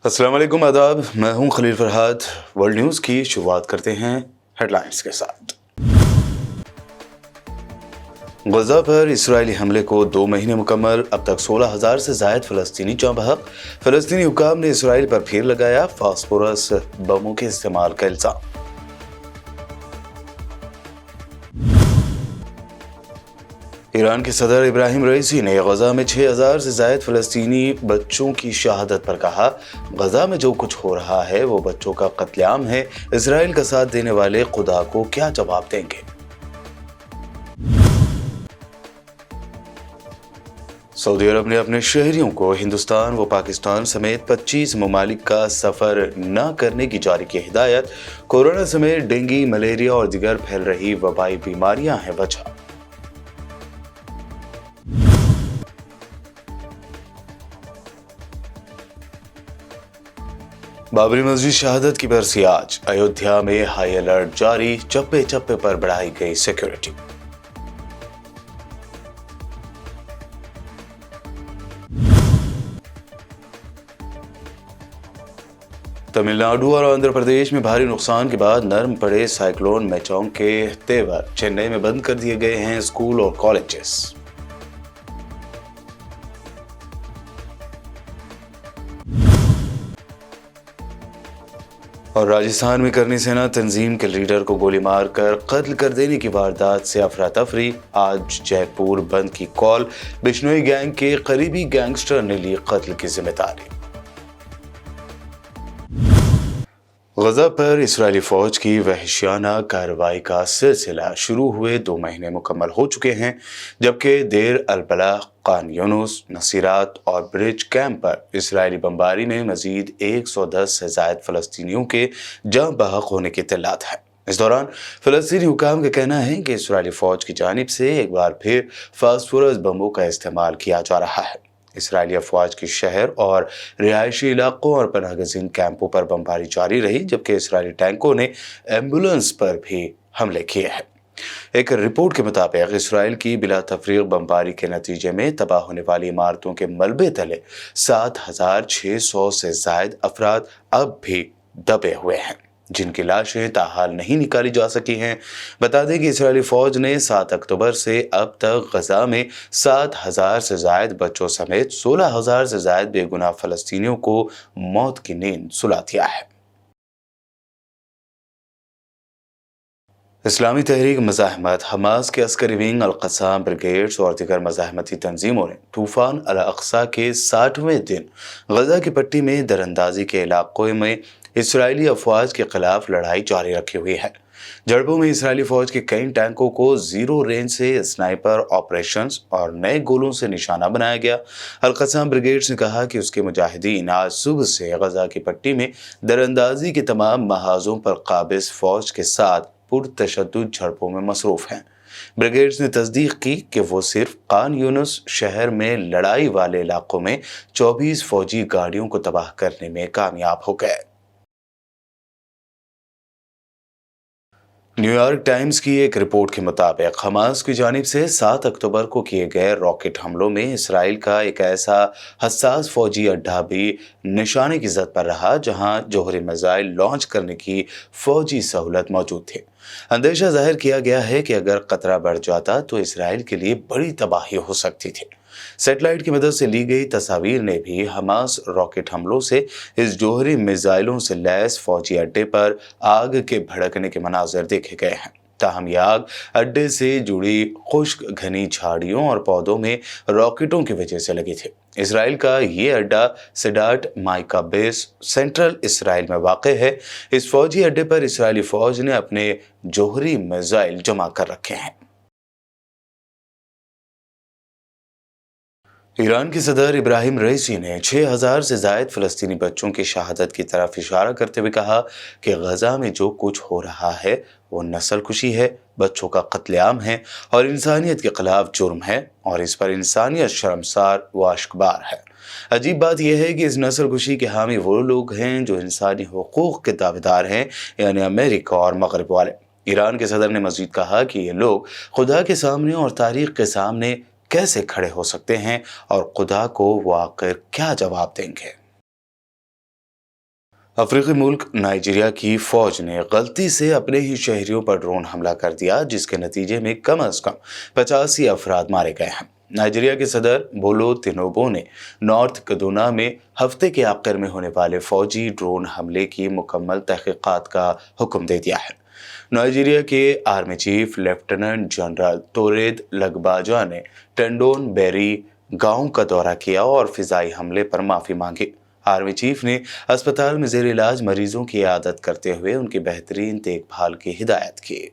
अस्सलाम वालेकुम, आदाब। मैं हूं खलील फरहाद। वर्ल्ड न्यूज़ की शुरुआत करते हैं हेडलाइंस के साथ। गजा पर इसराइली हमले को 2 महीने मुकम्मल, अब तक 16,000 से जायद फ़लस्तीनी जाँ बहक। फ़लस्तीनी हुक्काम ने इसराइल पर फिर लगाया फास्फोरस बमों के इस्तेमाल का इल्ज़ाम। ईरान के सदर इब्राहिम रईसी ने गजा में 6,000 से जायद फ़लस्तीनी बच्चों की शहादत पर कहा, गजा में जो कुछ हो रहा है वो बच्चों का कत्लेआम है। इसराइल का साथ देने वाले खुदा को क्या जवाब देंगे। सऊदी अरब ने अपने शहरियों को हिंदुस्तान व पाकिस्तान समेत 25 ममालिक का सफर न करने की जारी की हिदायत। कोरोना समेत डेंगू, मलेरिया और दीगर फैल रही वबाई बीमारियां हैं वजह। बाबरी मस्जिद शहादत की बरसी आज। अयोध्या में हाई अलर्ट जारी, चप्पे चप्पे पर बढ़ाई गई सिक्योरिटी। तमिलनाडु और आंध्र प्रदेश में भारी नुकसान के बाद नरम पड़े साइक्लोन मेचोंग के तेवर। चेन्नई में बंद कर दिए गए हैं स्कूल और कॉलेजेस। और राजस्थान में करनी सेना तंजीम के लीडर को गोली मारकर कत्ल कर देने की वारदात से अफरा तफरी। आज जयपुर बंद की कॉल। बिश्नोई गैंग के करीबी गैंगस्टर ने ली कत्ल की जिम्मेदारी। गजा पर इसराइली फौज की वहशियाना कार्रवाई का सिलसिला शुरू हुए 2 महीने मुकम्मल हो चुके हैं, जबकि देर अल-बलाह, खान यूनुस, नसीरात और ब्रिज कैंप पर इसराइली बमबारी में मजीद 110 से जायद फ़लस्तीनियों के जाँ बहक होने की इत्तलात है। इस दौरान फ़लस्तीनी हुकाम का कहना है कि इसराइली फौज की जानिब से एक बार फिर फास्फोरस बमों का इस्तेमाल किया जा रहा है। इसराइली अफवाज की शहर और रिहायशी इलाकों और पनाहगज़ीन कैंपों पर बमबारी जारी रही, जबकि इसराइली टैंकों ने एम्बुलेंस पर भी हमले किए हैं। एक रिपोर्ट के मुताबिक इसराइल की बिला तफरीक बमबारी के नतीजे में तबाह होने वाली इमारतों के मलबे तले 7,600 से जायद अफराद अब भी दबे हुए हैं, जिनकी लाशें ताहाल नहीं निकाली जा सकी हैं। बता दें कि इसराइली फौज ने 7 अक्टूबर से अब तक गजा में 7,000 से जायद बच्चों समेत 16,000 से जायद बेगुनाह फ़लस्तीनियों को मौत की नींद सुला दिया है। इस्लामी तहरीक मज़ाहमत, हमास के अस्करी विंग, अल-क़स्साम ब्रिगेड्स और दीगर मज़ाहमती तंजीमों ने तूफ़ान अल-अक़सा के 60वें दिन गजा की पट्टी में दरअंदाजी के इलाकों में इसराइली अफवाज के खिलाफ लड़ाई जारी रखी हुई है। झड़पों में इसराइली फौज के कई टैंकों को जीरो रेंज से स्नाइपर ऑपरेशंस और नए गोलों से निशाना बनाया गया। अल-क़स्साम ब्रिगेड्स ने कहा कि उसके मुजाहिदीन आज सुबह से गजा की पट्टी में दरअंदाजी के तमाम महाजों पर काबिज फौज के साथ पुरतशद्दुद झड़पों में मसरूफ हैं। ब्रिगेड्स ने तस्दीक की कि वो सिर्फ खान यूनुस शहर में लड़ाई वाले इलाकों में 24 फौजी गाड़ियों को तबाह करने में कामयाब हो गए। न्यूयॉर्क टाइम्स की एक रिपोर्ट के मुताबिक हमास की जानिब से 7 अक्टूबर को किए गए रॉकेट हमलों में इसराइल का एक ऐसा हसास फौजी अड्डा भी निशाने की जद पर रहा, जहां जोहरी मिसाइल लॉन्च करने की फौजी सहूलत मौजूद थी। अंदेशा जाहिर किया गया है कि अगर खतरा बढ़ जाता तो इसराइल के लिए बड़ी तबाही हो सकती थी। सैटेलाइट की मदद से ली गई तस्वीर ने भी हमास रॉकेट हमलों से इस जोहरी मिसाइलों से लैस फौजी अड्डे पर आग के भड़कने के मनाजर देखे गए हैं। ताहम यह आग अड्डे से जुड़ी खुश्क घनी झाड़ियों और पौधों में रॉकेटों की वजह से लगी थी। इसराइल का ये अड्डा सिडाट माइका बेस सेंट्रल इसराइल में वाक़ है। इस फौजी अड्डे पर इसराइली फौज ने अपने जोहरी मिसाइल जमा कर रखे हैं। ईरान के सदर इब्राहिम रईसी ने 6,000 से जायद फ़लस्तीनी बच्चों की शहादत की तरफ इशारा करते हुए कहा कि गजा में जो कुछ हो रहा है वो नस्ल कुशी है, बच्चों का कत्लेआम है और इंसानियत के खिलाफ जुर्म है, और इस पर इंसानियत शर्मसार व अश्कबार है। عجیب بات یہ ہے کہ اس نسل کشی کے حامی وہ لوگ ہیں جو انسانی حقوق کے دعویدار ہیں، یعنی امریکہ اور مغرب والے۔ ایران کے صدر نے مزید کہا کہ یہ لوگ خدا کے سامنے اور تاریخ کے سامنے کیسے کھڑے ہو سکتے ہیں اور خدا کو وہ آخر کیا جواب دیں گے۔ افریقی ملک نائجیریا کی فوج نے غلطی سے اپنے ہی شہریوں پر ڈرون حملہ کر دیا، جس کے نتیجے میں کم از کم 85 افراد مارے گئے ہیں۔ نائجیریا کے صدر بولو تنوبو نے نارتھ کدونا میں ہفتے کے آخر میں ہونے والے فوجی ڈرون حملے کی مکمل تحقیقات کا حکم دے دیا ہے۔ نائجیریا کے آرمی چیف لیفٹیننٹ جنرل تورید لگباجا نے ٹینڈون بیری گاؤں کا دورہ کیا اور فضائی حملے پر معافی مانگی۔ آرمی چیف نے اسپتال میں زیر علاج مریضوں کی عیادت کرتے ہوئے ان کی بہترین دیکھ بھال کی ہدایت کی۔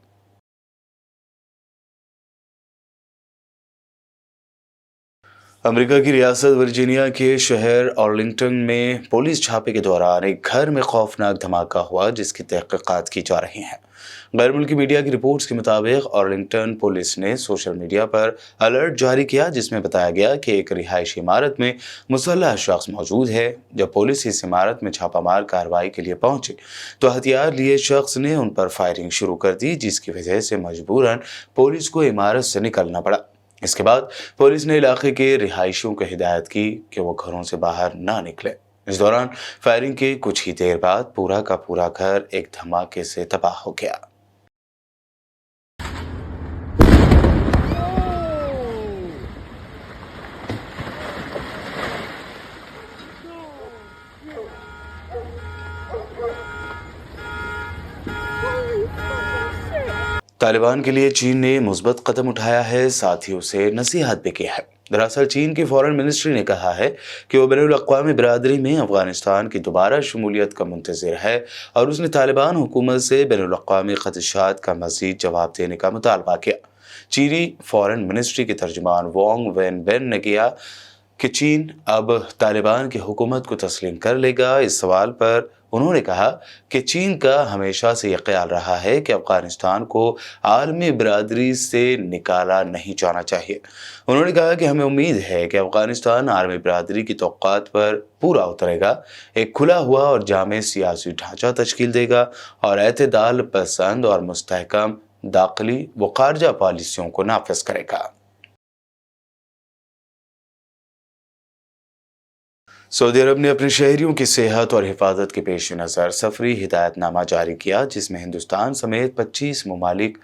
امریکہ کی ریاست ورجینیا کے شہر آرلنگٹن میں پولیس چھاپے کے دوران ایک گھر میں خوفناک دھماکہ ہوا، جس کی تحقیقات کی جا رہی ہیں۔ غیر ملکی میڈیا کی رپورٹس کے مطابق آرلنگٹن پولیس نے سوشل میڈیا پر الرٹ جاری کیا، جس میں بتایا گیا کہ ایک رہائشی عمارت میں مسلح شخص موجود ہے۔ جب پولیس اس عمارت میں چھاپہ مار کارروائی کے لیے پہنچی تو ہتھیار لیے شخص نے ان پر فائرنگ شروع کر دی، جس کی وجہ سے مجبوراً پولیس کو عمارت سے نکلنا پڑا۔ اس کے بعد پولیس نے علاقے کے رہائشیوں کو ہدایت کی کہ وہ گھروں سے باہر نہ نکلیں۔ اس دوران فائرنگ کے کچھ ہی دیر بعد پورا کا پورا گھر ایک دھماکے سے تباہ ہو گیا۔ طالبان کے لیے چین نے مثبت قدم اٹھایا ہے، ساتھ ہی اسے نصیحت بھی کی ہے۔ دراصل چین کی فارن منسٹری نے کہا ہے کہ وہ بین الاقوامی برادری میں افغانستان کی دوبارہ شمولیت کا منتظر ہے اور اس نے طالبان حکومت سے بین الاقوامی خدشات کا مزید جواب دینے کا مطالبہ کیا۔ چینی فارن منسٹری کے ترجمان وانگ وین بین نے کیا کہ چین اب طالبان کی حکومت کو تسلیم کر لے گا۔ اس سوال پر انہوں نے کہا کہ چین کا ہمیشہ سے یہ خیال رہا ہے کہ افغانستان کو عالمی برادری سے نکالا نہیں جانا چاہیے۔ انہوں نے کہا کہ ہمیں امید ہے کہ افغانستان عالمی برادری کی توقعات پر پورا اترے گا، ایک کھلا ہوا اور جامع سیاسی ڈھانچہ تشکیل دے گا اور اعتدال پسند اور مستحکم داخلی و خارجہ پالیسیوں کو نافذ کرے گا۔ سعودی عرب نے اپنے شہریوں کی صحت اور حفاظت کے پیش نظر سفری ہدایت نامہ جاری کیا، جس میں ہندوستان سمیت 25 ممالک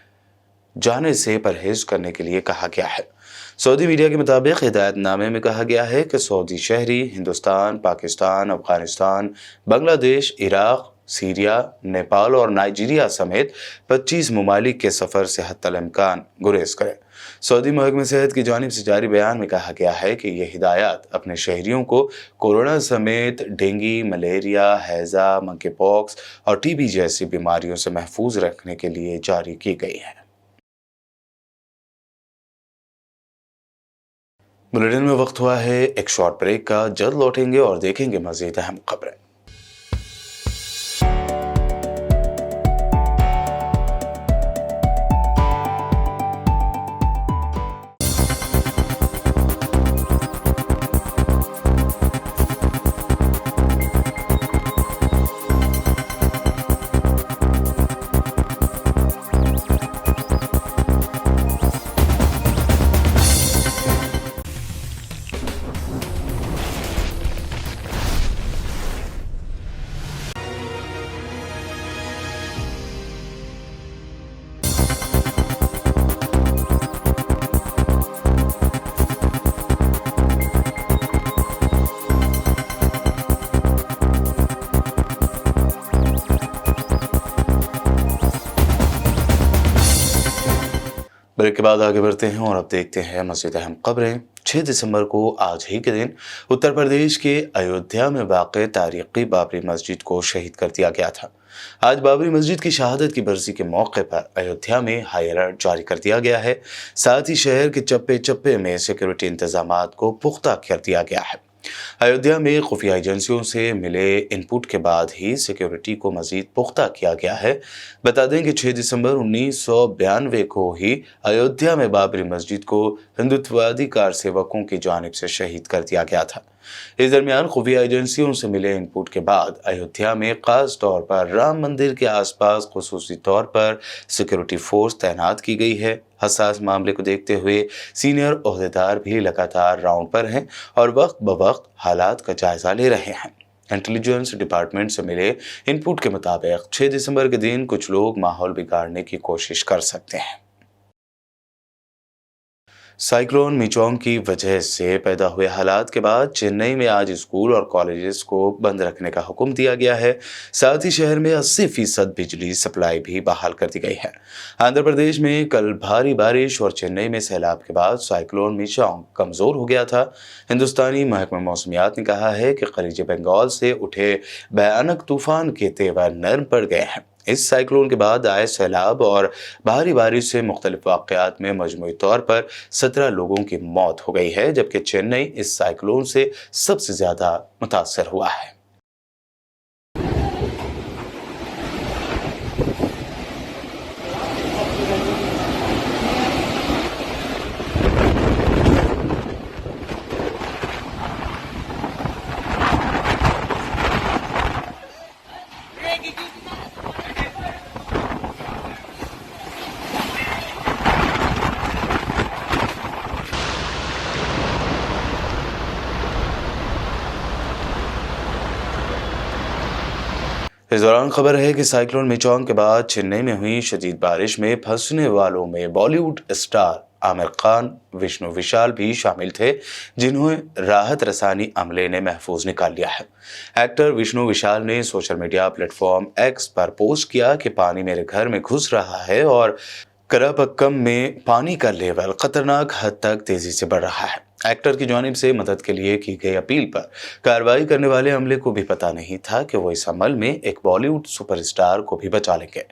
جانے سے پرہیز کرنے کے لیے کہا گیا ہے۔ سعودی میڈیا کے مطابق ہدایت نامے میں کہا گیا ہے کہ سعودی شہری ہندوستان، پاکستان، افغانستان، بنگلہ دیش، عراق، سیریا، نیپال اور نائجیریا سمیت 25 ممالک کے سفر سے حتی الامکان گریز کریں۔ سعودی محکمہ صحت کی جانب سے جاری بیان میں کہا گیا ہے کہ یہ ہدایات اپنے شہریوں کو کورونا سمیت ڈینگی، ملیریا، ہیضہ، منکی پاکس اور ٹی بی جیسی بیماریوں سے محفوظ رکھنے کے لیے جاری کی گئی ہیں۔ بلیٹن میں وقت ہوا ہے ایک شارٹ بریک کا، جلد لوٹیں گے اور دیکھیں گے مزید اہم خبریں۔ بریک کے بعد آگے بڑھتے ہیں اور اب دیکھتے ہیں مزید اہم خبریں۔ 6 دسمبر کو آج ہی کے دن اتر پردیش کے ایودھیا میں واقع تاریخی بابری مسجد کو شہید کر دیا گیا تھا۔ آج بابری مسجد کی شہادت کی برسی کے موقع پر ایودھیا میں ہائی الرٹ جاری کر دیا گیا ہے، ساتھ ہی شہر کے چپے چپے میں سیکورٹی انتظامات کو پختہ کر دیا گیا ہے۔ ایودھیا میں خفیہ ایجنسیوں سے ملے ان پٹ کے بعد ہی سیکورٹی کو مزید پختہ کیا گیا ہے۔ بتا دیں کہ 6 دسمبر 1992 کو ہی ایودھیا میں بابری مسجد کو ہندوتوادی کارسیوکوں کی جانب سے شہید کر دیا گیا تھا۔ इस दरमियान खुफिया एजेंसियों से मिले इनपुट के बाद अयोध्या में खास तौर पर राम मंदिर के आसपास खुसूसी तौर पर सिक्योरिटी फोर्स तैनात की गई है। हसास मामले को देखते हुए सीनियर ओहदेदार भी लगातार राउंड पर हैं और वक्त ब वक्त हालात का जायजा ले रहे हैं। इंटेलिजेंस डिपार्टमेंट से मिले इनपुट के मुताबिक 6 दिसंबर के दिन कुछ लोग माहौल बिगाड़ने की कोशिश कर सकते हैं। साइक्लोन मिचोंग की वजह से पैदा हुए हालात के बाद चेन्नई में आज स्कूल और कॉलेजेस को बंद रखने का हुक्म दिया गया है। साथ ही शहर में 80% बिजली सप्लाई भी बहाल कर दी गई है। आंध्र प्रदेश में कल भारी बारिश और चेन्नई में सैलाब के बाद साइक्लोन मिचोंग कमजोर हो गया था। हिंदुस्तानी महकमा मौसमियात ने कहा है कि खलीज बंगाल से उठे भयानक तूफान के तेवर नरम पड़ गए हैं। इस साइक्लोन के बाद आए सैलाब और भारी बारिश से मुख्तलिफ वाक़यात में मजमूई तौर पर 17 लोगों की मौत हो गई है, जबकि चेन्नई इस साइक्लोन से सबसे ज़्यादा मुतासर हुआ है। इस दौरान खबर है कि साइक्लोन मिचोंग के बाद चेन्नई में हुई शदीद बारिश में फंसने वालों में बॉलीवुड स्टार आमिर खान, विष्णु विशाल भी शामिल थे, जिन्हें राहत रसानी अमले ने महफूज निकाल लिया है। एक्टर विष्णु विशाल ने सोशल मीडिया प्लेटफॉर्म एक्स पर पोस्ट किया कि पानी मेरे घर में घुस रहा है और करापक्कम में पानी का लेवल खतरनाक हद तक तेजी से बढ़ रहा है। एक्टर की जानिब से मदद के लिए की गई अपील पर कार्रवाई करने वाले अमले को भी पता नहीं था कि वो इस अमल में एक बॉलीवुड सुपरस्टार को भी बचा लेंगे।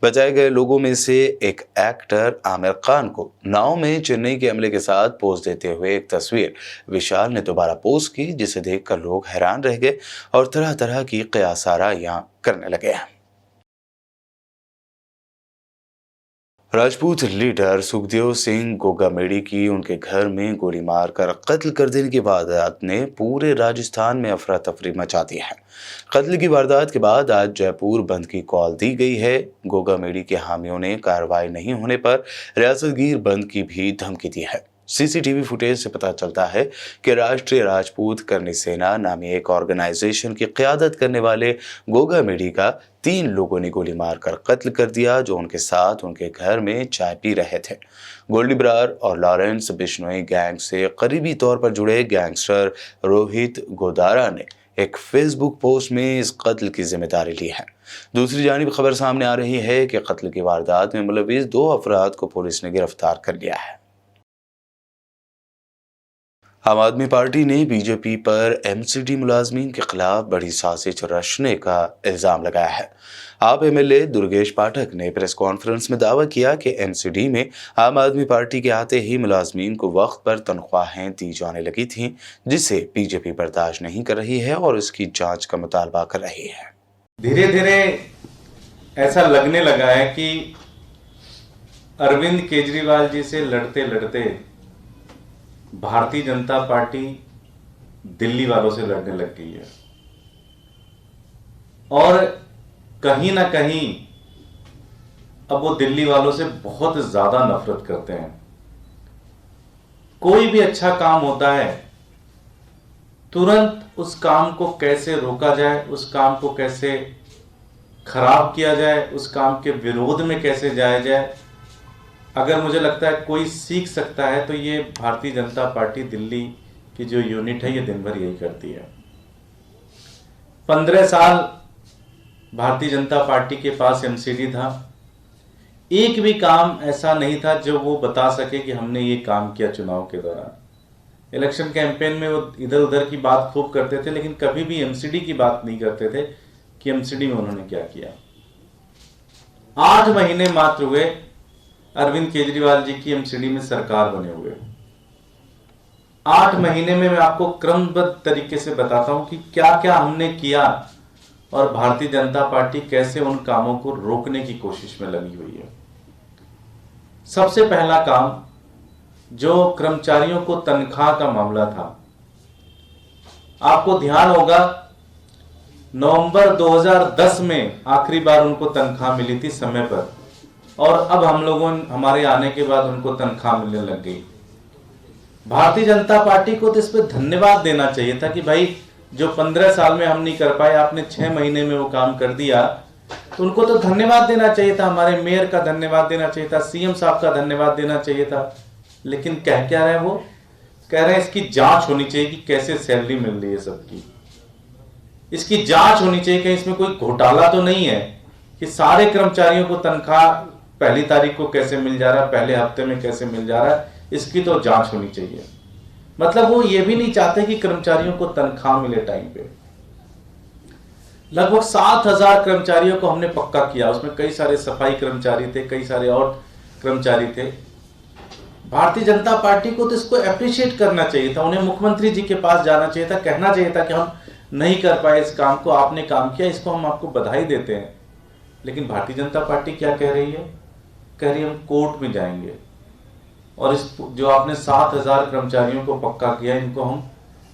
बचाए गए लोगों में से एक एक्टर आमिर खान को नाव में चेन्नई के अमले के साथ पोज देते हुए एक तस्वीर विशाल ने दोबारा पोस्ट की, जिसे देखकर लोग हैरान रह गए और तरह तरह की क़यासाराइयां करने लगे। राजपूत लीडर सुखदेव सिंह गोगामेडी की उनके घर में गोली मारकर कत्ल कर देने की वारदात ने पूरे राजस्थान में अफरा तफरी मचा दी है। कत्ल की वारदात के बाद आज जयपुर बंद की कॉल दी गई है। गोगामेडी के हामियों ने कार्रवाई नहीं होने पर रियासतगीर बंद की भी धमकी दी है। सीसीटीवी फुटेज से पता चलता है कि राष्ट्रीय राजपूत करनी सेना नामी एक ऑर्गेनाइजेशन की क़यादत करने वाले गोगामेडी का 3 लोगों ने गोली मारकर कत्ल कर दिया, जो उनके साथ उनके घर में चाय पी रहे थे। गोल्डी ब्रार और लॉरेंस बिश्नोई गैंग से करीबी तौर पर जुड़े गैंगस्टर रोहित गोदारा ने एक फेसबुक पोस्ट में इस कत्ल की जिम्मेदारी ली है। दूसरी जानिब खबर सामने आ रही है कि कत्ल की वारदात में मुलविस 2 अफराद को पुलिस ने गिरफ्तार कर लिया है। आम आदमी पार्टी ने बीजेपी पर एमसीडी मुलाजमीन के खिलाफ बड़ी साजिश रचने का इल्जाम लगाया है। आप एमएलए दुर्गेश पाठक ने प्रेस कॉन्फ्रेंस में दावा किया कि एमसीडी में आम आदमी पार्टी के आते ही मुलाजमीन को वक्त पर तनख्वाहें दी जाने लगी थीं, जिसे बीजेपी बर्दाश्त नहीं कर रही है और इसकी जांच का मुतालबा कर रही है। धीरे धीरे ऐसा लगने लगा है कि अरविंद केजरीवाल जी से लड़ते लड़ते भारतीय जनता पार्टी दिल्ली वालों से लड़ने लग गई है और कहीं ना कहीं अब वो दिल्ली वालों से बहुत ज्यादा नफरत करते हैं। कोई भी अच्छा काम होता है, तुरंत उस काम को कैसे रोका जाए, उस काम को कैसे खराब किया जाए, उस काम के विरोध में कैसे जाया जाए, अगर मुझे लगता है कोई सीख सकता है तो ये भारतीय जनता पार्टी दिल्ली की जो यूनिट है ये दिन भर यही करती है। 15 साल भारतीय जनता पार्टी के पास एमसीडी था, एक भी काम ऐसा नहीं था जो वो बता सके कि हमने ये काम किया चुनाव के दौरान। इलेक्शन कैंपेन में वो इधर उधर की बात खूब करते थे, लेकिन कभी भी एमसीडी की बात नहीं करते थे कि एमसीडी में उन्होंने क्या किया। 8 महीने मात्र हुए अरविंद केजरीवाल जी की एमसीडी में सरकार बने हुए। 8 महीने में मैं आपको क्रमबद्ध तरीके से बताता हूं कि क्या क्या हमने किया और भारतीय जनता पार्टी कैसे उन कामों को रोकने की कोशिश में लगी हुई है। सबसे पहला काम जो कर्मचारियों को तनख्वाह का मामला था, आपको ध्यान होगा नवंबर 2010 में आखिरी बार उनको तनख्वाह मिली थी समय पर, और अब हमारे आने के बाद उनको तनख्वाह मिलने लग गई। भारतीय जनता पार्टी को तो इस पर धन्यवाद देना चाहिए था कि भाई जो 15 साल में हम नहीं कर पाए, आपने 6 महीने में वो काम कर दिया, तो उनको तो धन्यवाद देना चाहिए था। हमारे मेयर का धन्यवाद देना चाहिए था, सीएम साहब का धन्यवाद देना चाहिए था। लेकिन कह क्या रहे हैं वो? कह रहे हैं इसकी जांच होनी चाहिए कि कैसे सैलरी मिल रही है सबकी, इसकी जांच होनी चाहिए कहीं इसमें कोई घोटाला तो नहीं है कि सारे कर्मचारियों को तनख्वाह पहली तारीख को कैसे मिल जा रहा है, पहले हफ्ते में कैसे मिल जा रहा है, इसकी तो जांच होनी चाहिए। मतलब वो ये भी नहीं चाहते कि कर्मचारियों को तनख्वाह मिले टाइम पे। लगभग 7,000 कर्मचारियों को हमने पक्का किया, उसमें कई सारे सफाई कर्मचारी थे, कई सारे और कर्मचारी थे। भारतीय जनता पार्टी को तो इसको अप्रिशिएट करना चाहिए था, उन्हें मुख्यमंत्री जी के पास जाना चाहिए था, कहना चाहिए था कि हम नहीं कर पाए इस काम को, आपने काम किया, इसको हम आपको बधाई देते हैं। लेकिन भारतीय जनता पार्टी क्या कह रही है? कह रही है हम कोर्ट में जाएंगे और इस जो आपने 7,000 कर्मचारियों को पक्का किया, इनको हम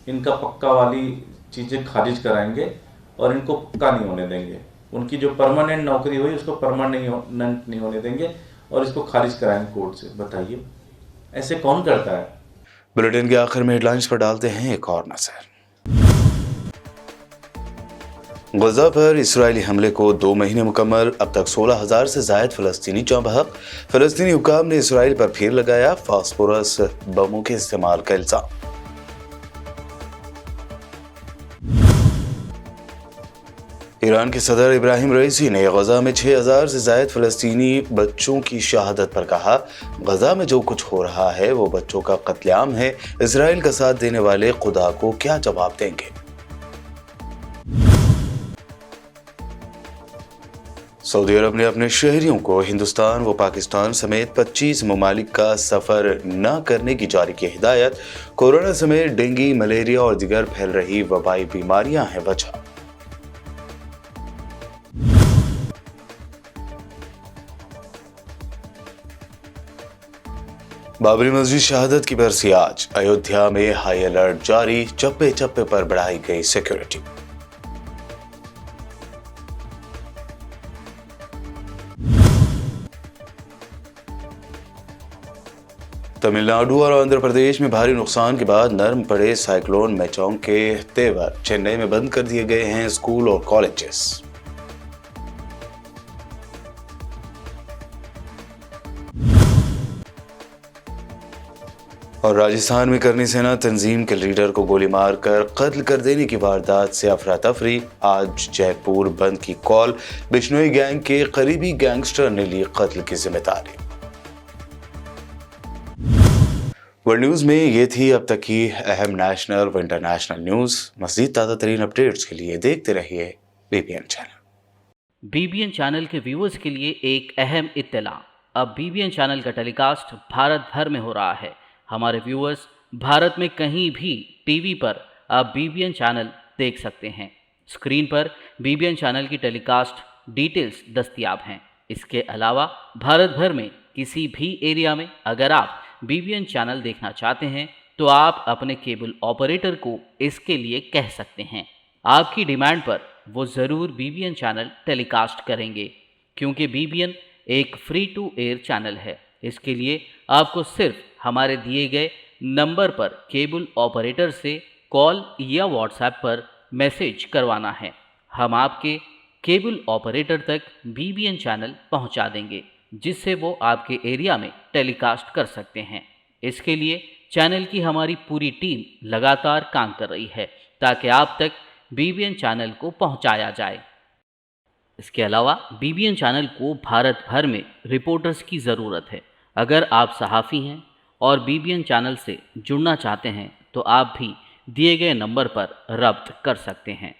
इनका पक्का वाली चीजें खारिज कराएंगे और इनको पक्का नहीं होने देंगे। उनकी जो परमानेंट नौकरी हुई उसको परमानेंट नहीं होने देंगे और इसको खारिज कराएंगे कोर्ट से। बताइए ऐसे कौन करता है? बुलेटिन के आखिर में हेडलाइंस पर डालते हैं एक और नजर। गजा पर इजरायली हमले को 2 महीने मुकम्मल, अब तक 16,000 से जायद फलस्तीनी जाँ बहक। फलस्तीनी हुकाम ने इसराइल पर फिर लगाया फास्फोरस बमों के इस्तेमाल का इल्जाम। ईरान के सदर इब्राहिम रईसी ने गजा में 6,000 से जायद फलस्तीनी बच्चों की शहादत पर कहा, गजा में जो कुछ हो रहा है वो बच्चों का कत्लेआम है, इसराइल का साथ देने वाले खुदा को क्या जवाब देंगे। सऊदी अरब ने अपने शहरियों को हिंदुस्तान व पाकिस्तान समेत 25 ममालिक का सफर न करने की जारी की हिदायत। कोरोना समेत डेंगू, मलेरिया और दीगर फैल रही वबाई बीमारियां हैं वजह। बाबरी मस्जिद शहादत की बरसी आज, अयोध्या में हाई अलर्ट जारी, चप्पे चप्पे पर बढ़ाई गई सिक्योरिटी। तमिलनाडु और आंध्र प्रदेश में भारी नुकसान के बाद नरम पड़े साइक्लोन मेचोंग के तेवर, चेन्नई में बंद कर दिए गए हैं स्कूल और कॉलेजेस। और राजस्थान में करनी सेना तंजीम के लीडर को गोली मारकर कत्ल कर देने की वारदात से अफरा तफरी। आज जयपुर बंद की कॉल, बिश्नोई गैंग के करीबी गैंगस्टर ने ली कत्ल की जिम्मेदारी। वर्ल्ड न्यूज में ये थी अब तक की अहम नेशनल व इंटरनेशनल न्यूज। मज़ीद ताज़ा तरीन अपडेट्स के लिए देखते रहिए बीबीएन चैनल। बीबीएन चैनल के व्यूअर्स के लिए एक अहम इत्तला, अब बीबीएन चैनल का टेलीकास्ट भारत भर में हो रहा है। हमारे व्यूअर्स भारत में कहीं भी टीवी पर अब बीबीएन चैनल देख सकते हैं। स्क्रीन पर बीबीएन चैनल की टेलीकास्ट डिटेल्स दस्तयाब हैं। इसके अलावा भारत भर में किसी भी एरिया में अगर आप बीबीएन चैनल देखना चाहते हैं तो आप अपने केबल ऑपरेटर को इसके लिए कह सकते हैं। आपकी डिमांड पर वो ज़रूर बीबीएन चैनल टेलीकास्ट करेंगे, क्योंकि बीबीएन एक फ्री टू एयर चैनल है। इसके लिए आपको सिर्फ हमारे दिए गए नंबर पर केबल ऑपरेटर से कॉल या व्हाट्सएप पर मैसेज करवाना है। हम आपके केबल ऑपरेटर तक बीबीएन चैनल पहुंचा देंगे, जिससे वो आपके एरिया में टेलीकास्ट कर सकते हैं। इसके लिए चैनल की हमारी पूरी टीम लगातार काम कर रही है ताकि आप तक बीबीएन चैनल को पहुंचाया जाए। इसके अलावा बीबीएन चैनल को भारत भर में रिपोर्टर्स की ज़रूरत है। अगर आप सहाफ़ी हैं और बीबीएन चैनल से जुड़ना चाहते हैं तो आप भी दिए गए नंबर पर रब्त कर सकते हैं।